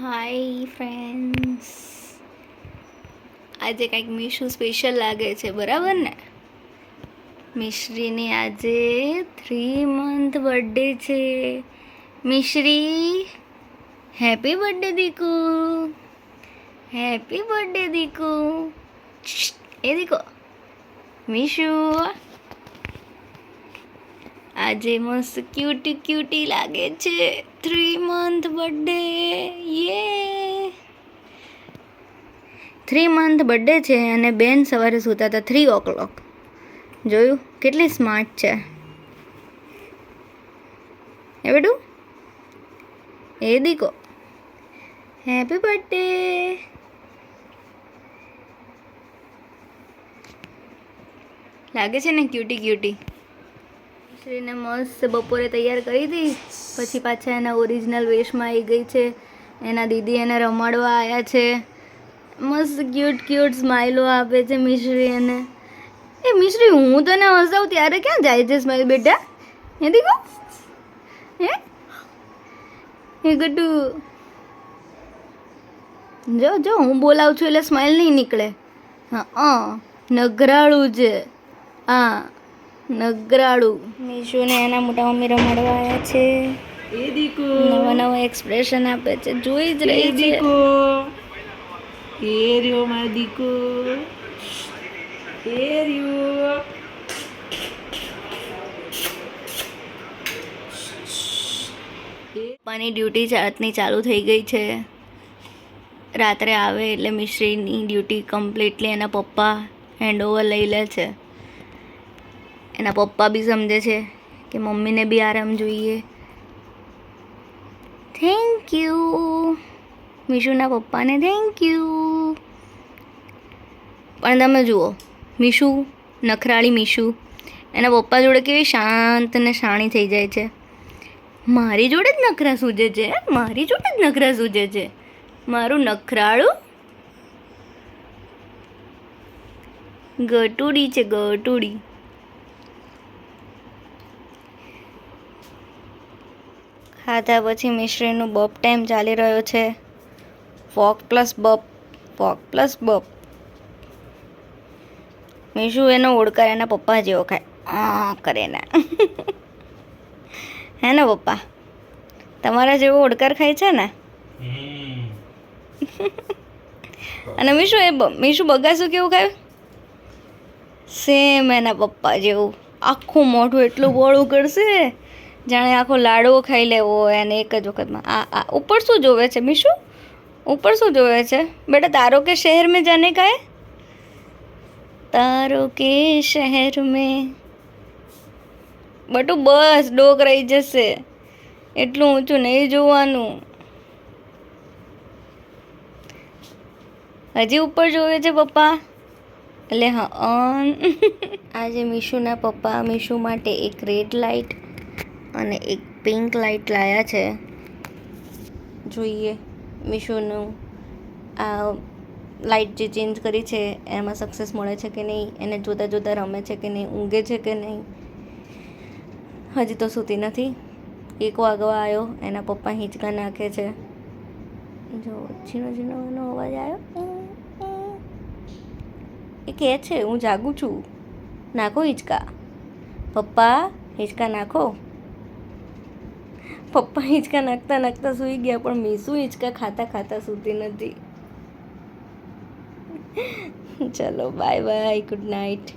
Hi friends, આજે કંઈક Mishu special લાગે છે, બરાબર ને? મિશ્રીની આજે 3 મંથ બર્થડે છે. Mishri, happy birthday દીકુ, happy birthday દીકુ. એ દીકો મીશુ આજે મસ્ત ક્યુટી ક્યુટી લાગે છે. 3 મંથ બર્થડે, યે! 3 મંથ બર્થડે છે અને બેન સવારે સૂતા હતા 3 o'clock. જોયું કેટલી સ્માર્ટ છે એ બેટું. એ દીકો હેપી બર્થડે. લાગે છે ને ક્યુટી ક્યુટી. શ્રીને મસ્ત બપોરે તૈયાર કરી હતી, પછી પાછા એના ઓરિજિનલ વેશમાં આવી ગઈ છે. એના દીદી એને રમાડવા આવ્યા છે. મસ્ત ક્યુટ ક્યુટ સ્માઇલો આપે છે મિશ્રી એને. એ મિશ્રી, હું તને હસાવું ત્યારે ક્યાં જાય છે સ્માઇલ બેટા? હે દીકો, હે ગટુ. જો જો હું બોલાવું છું એટલે સ્માઇલ નહીં નીકળે. હા, નગરાળું છે. હા, નગરાળું. મીશુને એના મોટા મમ્મી રમાડવા આવ્યા છે. એ દીકો નવા નવા એક્સપ્રેશન આપે છે, જોઈ જ રહી છે. દીકો એ રહ્યો મારો દીકો, એ રહ્યો. પપ્પાની ડ્યુટી રાતની ચાલુ થઈ ગઈ છે. રાત્રે આવે એટલે મિશ્રીની ડ્યુટી કમ્પ્લીટલી એના પપ્પા હેન્ડઓવર લઈ લે છે. એના પપ્પા બી સમજે છે કે મમ્મીને બી આરામ જોઈએ. થેન્ક યુ મીશુના પપ્પાને, થેન્ક યુ. પણ તમે જુઓ, મીશુ, નખરાળી મીશુ એના પપ્પા જોડે કેવી શાંત ને શાણી થઈ જાય છે. મારી જોડે જ નખરા સૂજે છે, મારી જોડે જ નખરા સૂજે છે. મારું નખરાળું ગટુડી છે, ગટુડી. ખાધા પછી મિશ્રીનું બપ ટાઈમ ચાલી રહ્યો છે. ફોક પ્લસ બપ, ફોક પ્લસ બપ. મીશુ એનો ઓળકાર એના પપ્પા જેવો ખાય કરે ને. હે ને પપ્પા? તમારા જેવો ઓડકાર ખાય છે ને? અને મીશુ બગાસું કેવું ખાયું? સેમ એના પપ્પા જેવું. આખું મોઢું એટલું બોળું કરશે જાણે આખો લાડવો ખાઈ લેવો હોય અને એક જ વખતમાં. આ ઉપર શું જોવે છે મીશુ? ઉપર શું જોવે છે બેટા? તારો કે શહેર મેં જાને કા હે? તારો કે શહેર મેં. બટુ બસ, ડોક રહી જશે. એટલું ઊંચું નહીં જોવાનું. હજી ઉપર જોવે છે પપ્પા. એટલે હા. આજે મીશુના પપ્પા મીશુ માટે એક રેડ લાઇટ અને એક પિંક લાઇટ લાયા છે. જોઈએ મીશુનું આ લાઇટ જે ચેન્જ કરી છે એમાં સક્સેસ મળે છે કે નહીં, એને જોતાં જોતાં રમે છે કે નહીં, ઊંઘે છે કે નહીં. હજી તો સૂતી નથી. 1 વાગવા આવ્યો, એના પપ્પા હિંચકા નાખે છે. જો ઝીણો ઝીણો એનો અવાજ આવ્યો. એ કહે છે હું જાગું છું, નાખો હિંચકા. પપ્પા હિંચકા નાખો. પપ્પા હિંચકા નાખતા નાખતા સૂઈ ગયા, પણ મીશુ હિંચકા ખાતા ખાતા સૂતી નથી. ચલો બાય બાય, ગુડ નાઇટ.